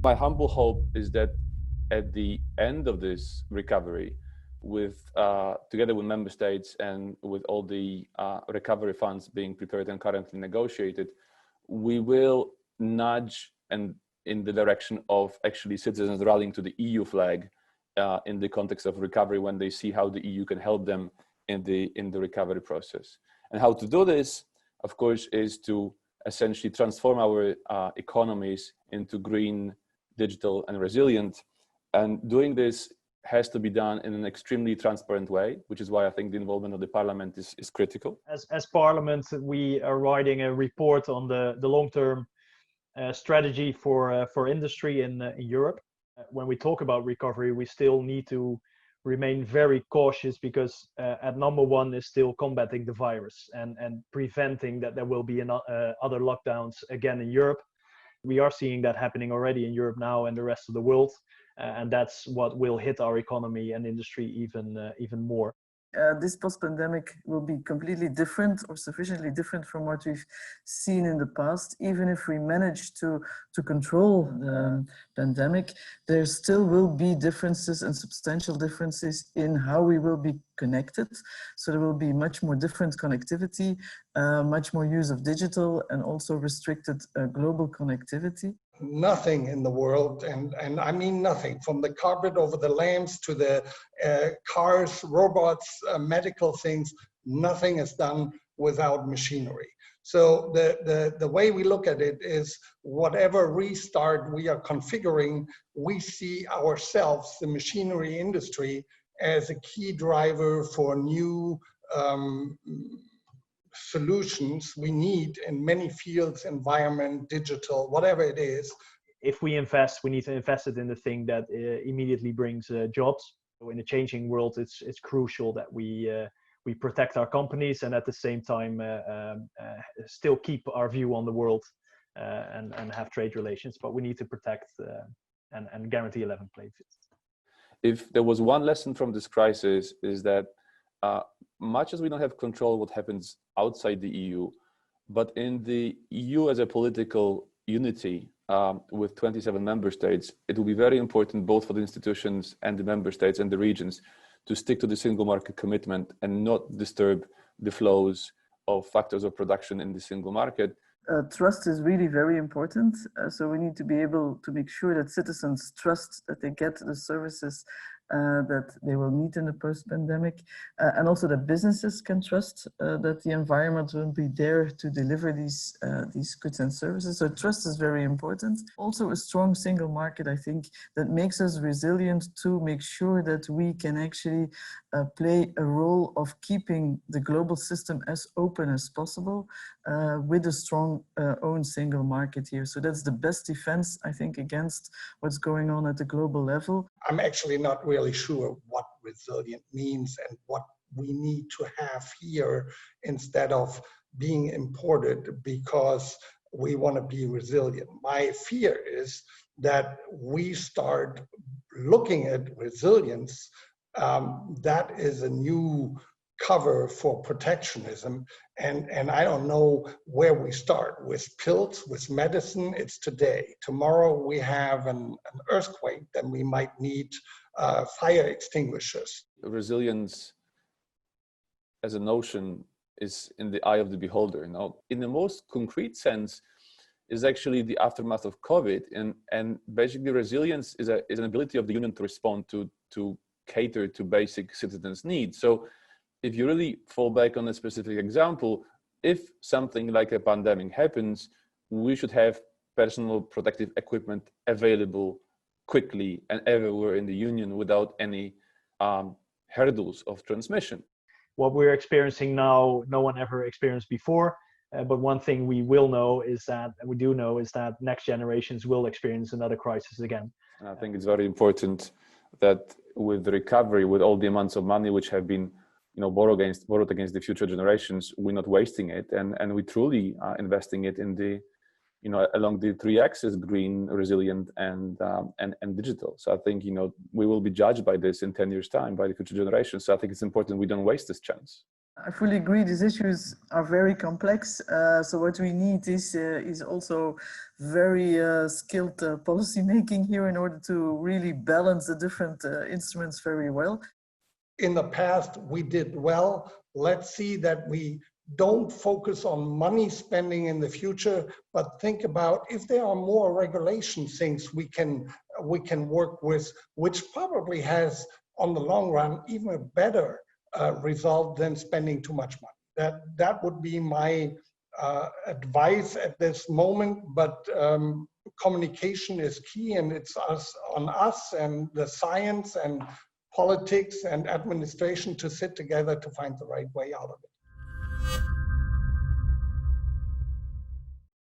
My humble hope is that at the end of this recovery, together with member states and with all the recovery funds being prepared and currently negotiated, we will nudge in the direction of actually citizens rallying to the EU flag in the context of recovery when they see how the EU can help them in the recovery process. And how to do this, of course, is to essentially transform our economies into green, digital, and resilient. And doing this has to be done in an extremely transparent way, which is why I think the involvement of the Parliament is critical. As Parliament, we are writing a report on the long-term strategy for industry in Europe. When we talk about recovery, we still need to remain very cautious because at number one is still combating the virus and preventing that there will be other lockdowns again in Europe. We are seeing that happening already in Europe now and the rest of the world, and that's what will hit our economy and industry even more. This post-pandemic will be completely different or sufficiently different from what we've seen in the past. Even if we manage to control the pandemic, there still will be differences and substantial differences in how we will be connected. So there will be much more different connectivity, much more use of digital, and also restricted global connectivity. Nothing in the world, and I mean nothing, from the carpet over the lamps to the cars, robots, medical things, nothing is done without machinery. So the way we look at it is whatever restart we are configuring, we see ourselves, the machinery industry, as a key driver for new solutions we need in many fields, environment, digital, whatever it is. If we invest, we need to invest it in the thing that immediately brings jobs. So in a changing world, it's crucial that we protect our companies and at the same time still keep our view on the world and have trade relations. But we need to protect and guarantee a level playing field. If there was one lesson from this crisis, is that much as we don't have control of what happens outside the EU, but in the EU as a political unity with 27 member states, it will be very important both for the institutions and the member states and the regions to stick to the single market commitment and not disturb the flows of factors of production in the single market. Trust is really very important. So we need to be able to make sure that citizens trust that they get the services that they will need in the post-pandemic, and also that businesses can trust that the environment will be there to deliver these goods and services. So trust is very important. Also a strong single market, I think, that makes us resilient to make sure that we can actually play a role of keeping the global system as open as possible with a strong own single market here. So that's the best defense, I think, against what's going on at the global level. I'm actually not really sure what resilient means and what we need to have here instead of being imported because we want to be resilient. My fear is that we start looking at resilience. That is a new cover for protectionism, and I don't know where we start. With pills, with medicine, it's today. Tomorrow we have an earthquake, then we might need fire extinguishers. Resilience as a notion is in the eye of the beholder. Now, in the most concrete sense, is actually the aftermath of COVID, and basically resilience is an ability of the Union to respond to cater to basic citizens' needs. So if you really fall back on a specific example, if something like a pandemic happens, we should have personal protective equipment available quickly and everywhere in the Union without any hurdles of transmission. What we're experiencing now, no one ever experienced before. But one thing we do know is that next generations will experience another crisis again. And I think it's very important that with the recovery, with all the amounts of money which have been borrowed against the future generations, we're not wasting it, and we truly are investing it in along the three axes: green, resilient, and digital. So I think we will be judged by this in 10 years' time by the future generations. So I think it's important we don't waste this chance. I fully agree. These issues are very complex. So what we need is also very skilled policy making here in order to really balance the different instruments very well. In the past, we did well. Let's see that we don't focus on money spending in the future, but think about if there are more regulation things we can work with, which probably has on the long run even a better result than spending too much money. That would be my advice at this moment. But communication is key, and it's on us and the science and politics and administration to sit together to find the right way out of it.